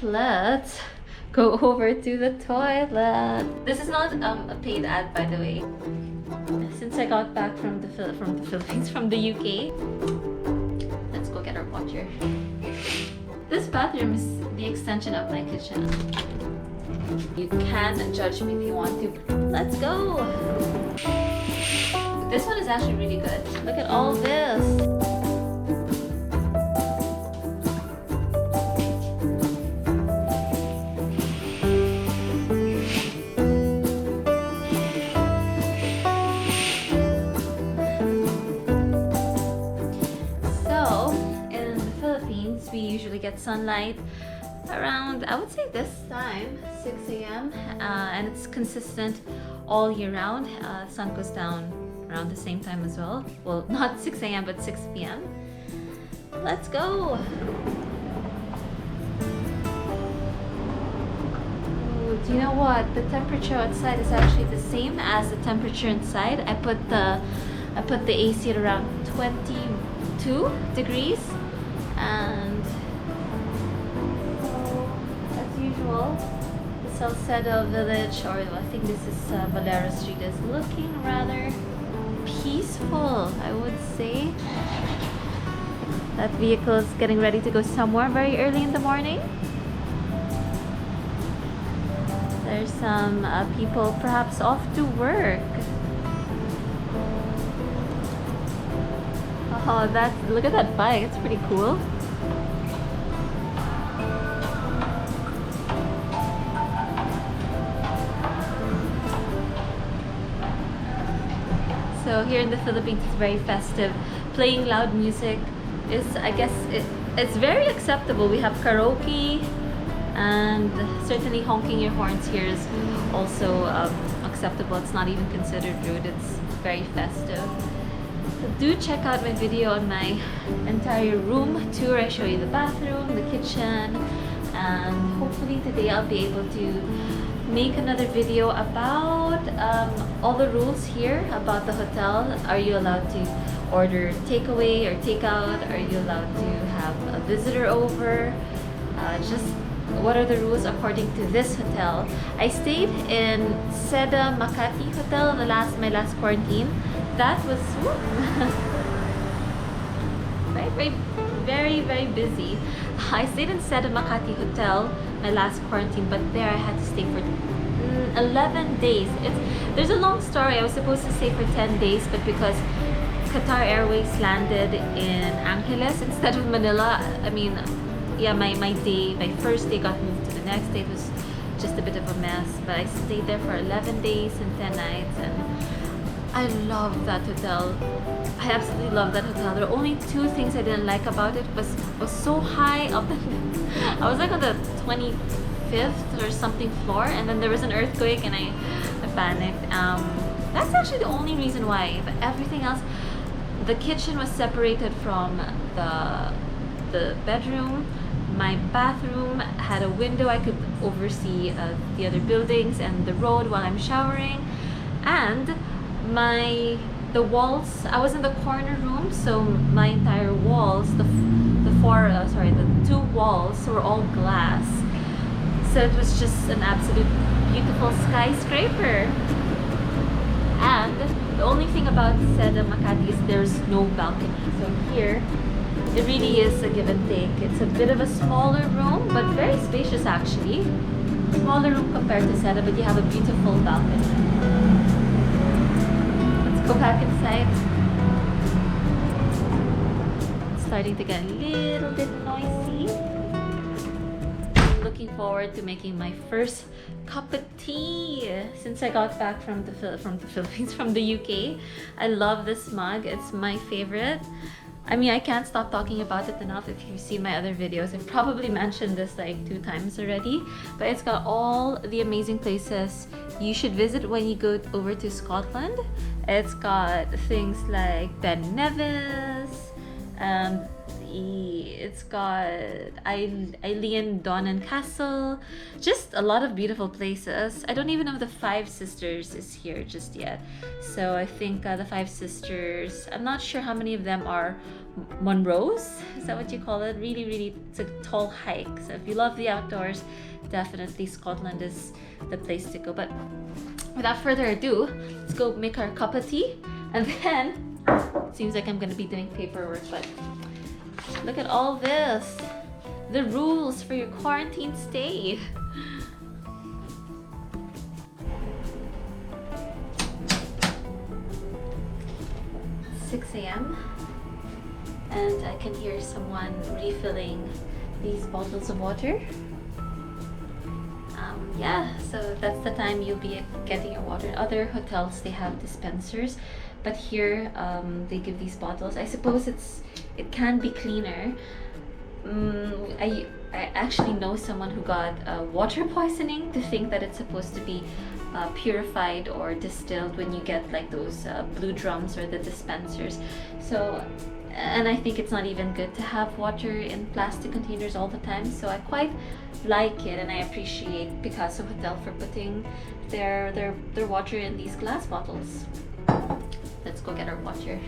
let's go over to the toilet. This is not a paid ad, by the way. Since I got back from the Philippines, from the UK, let's go get our water. This bathroom is the extension of my kitchen. You can judge me if you want to. Let's go! This one is actually really good. Look at all this. We usually get sunlight around, I would say this time, 6 a.m. And it's consistent all year round. Sun goes down around the same time as well. Well, not 6 a.m. but 6 p.m. Let's go! Ooh, do you know what? The temperature outside is actually the same as the temperature inside. I put the AC at around 22 degrees. And as usual, the Salcedo village, or I think this is Valero Street, is looking rather peaceful, I would say. That vehicle is getting ready to go somewhere very early in the morning. There's some people perhaps off to work. Oh, look at that bike, it's pretty cool. So here in the Philippines, it's very festive. Playing loud music is, I guess, it's very acceptable. We have karaoke, and certainly honking your horns here is also acceptable. It's not even considered rude. It's very festive. So do check out my video on my entire room tour. I show you the bathroom, the kitchen, and hopefully today I'll be able to make another video about all the rules here about the hotel. Are you allowed to order takeaway or takeout? Are you allowed to have a visitor over? Just what are the rules according to this hotel? I stayed in Seda Makati Hotel my last quarantine. That was very busy. I stayed in Seda Makati Hotel my last quarantine, but there I had to stay for 11 days. There's a long story. I was supposed to stay for 10 days, but because Qatar Airways landed in Angeles instead of Manila, I mean, yeah, my first day got moved to the next day. It was just a bit of a mess, but I stayed there for 11 days and 10 nights, and I love that hotel. I absolutely love that hotel. There are only two things I didn't like about it. Was so high up. I was like on the 25th or something floor, and then there was an earthquake, and I panicked. That's actually the only reason why. But everything else, the kitchen was separated from the bedroom. My bathroom had a window. I could oversee the other buildings and the road while I'm showering, and the walls, I was in the corner room, so my entire walls, the two walls were all glass. So it was just an absolute beautiful skyscraper. And the only thing about Seda Makati is there's no balcony. So here, it really is a give and take. It's a bit of a smaller room, but very spacious actually. Smaller room compared to Seda, but you have a beautiful balcony. Go back inside. It's starting to get a little bit noisy. I'm looking forward to making my first cup of tea since I got back from the Philippines, from the UK. I love this mug. It's my favorite. I mean, I can't stop talking about it enough. If you've seen my other videos, I've probably mentioned this like 2 times already, but it's got all the amazing places you should visit when you go over to Scotland. It's got things like Ben Nevis, it's got Eilean Donan Castle, just a lot of beautiful places. I don't even know if the Five Sisters is here just yet. So I think the Five Sisters, I'm not sure how many of them are Monroe's. Is that what you call it? Really, really, it's a tall hike. So if you love the outdoors, definitely Scotland is the place to go. But without further ado, let's go make our cup of tea. And then, it seems like I'm gonna be doing paperwork, but look at all this. The rules for your quarantine stay. 6 a.m. and I can hear someone refilling these bottles of water. Yeah, so that's the time you'll be getting your water. In other hotels, they have dispensers, but here they give these bottles. I suppose it can be cleaner. I actually know someone who got water poisoning to think that it's supposed to be purified or distilled when you get like those blue drums or the dispensers. So, and I think it's not even good to have water in plastic containers all the time. So I quite like it, and I appreciate Picasso Hotel for putting their water in these glass bottles. Let's go get our water.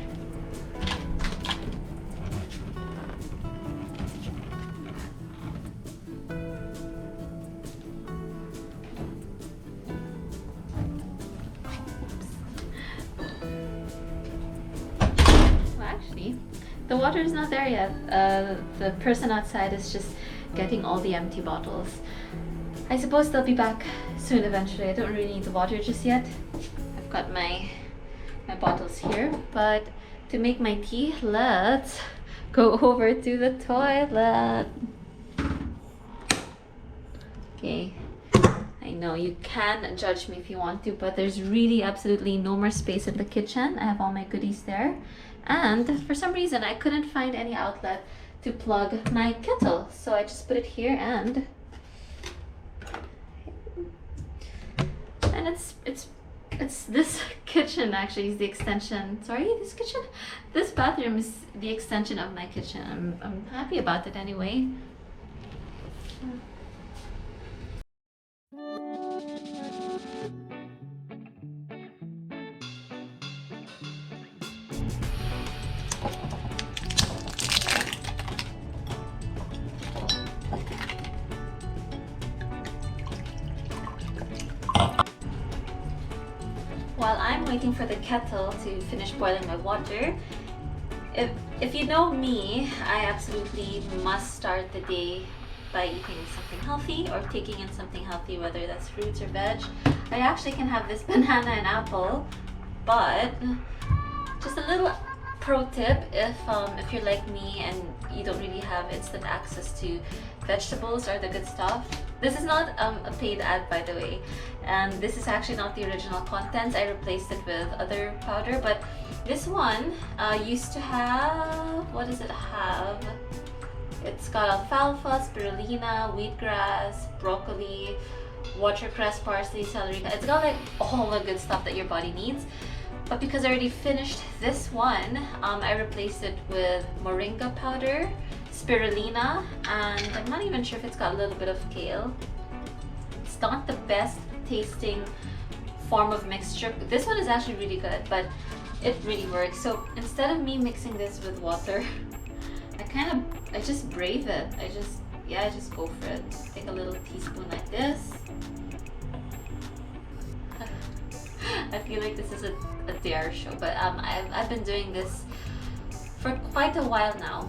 The water is not there yet. The person outside is just getting all the empty bottles. I suppose they'll be back soon eventually. I don't really need the water just yet. I've got my bottles here, but to make my tea, let's go over to the toilet. Okay, I know you can judge me if you want to, but there's really absolutely no more space in the kitchen. I have all my goodies there. And for some reason, I couldn't find any outlet to plug my kettle. So I just put it here and it's this kitchen actually is the extension. Sorry, this bathroom is the extension of my kitchen. I'm happy about it anyway. While I'm waiting for the kettle to finish boiling my water, if you know me, I absolutely must start the day by eating something healthy or taking in something healthy, whether that's fruits or veg. I actually can have this banana and apple, but just a little pro tip, if you're like me and you don't really have instant access to vegetables or the good stuff. This is not a paid ad, by the way, and this is actually not the original contents. I replaced it with other powder, but this one used to have, what does it have? It's got alfalfa, spirulina, wheatgrass, broccoli, watercress, parsley, celery. It's got like all the good stuff that your body needs. But because I already finished this one, I replaced it with moringa powder, spirulina, and I'm not even sure if it's got a little bit of kale. It's not the best tasting form of mixture. This one is actually really good, but it really works. So instead of me mixing this with water, I just brave it. I just go for it. Take a little teaspoon like this. I feel like this is a dare show, but I've been doing this for quite a while now.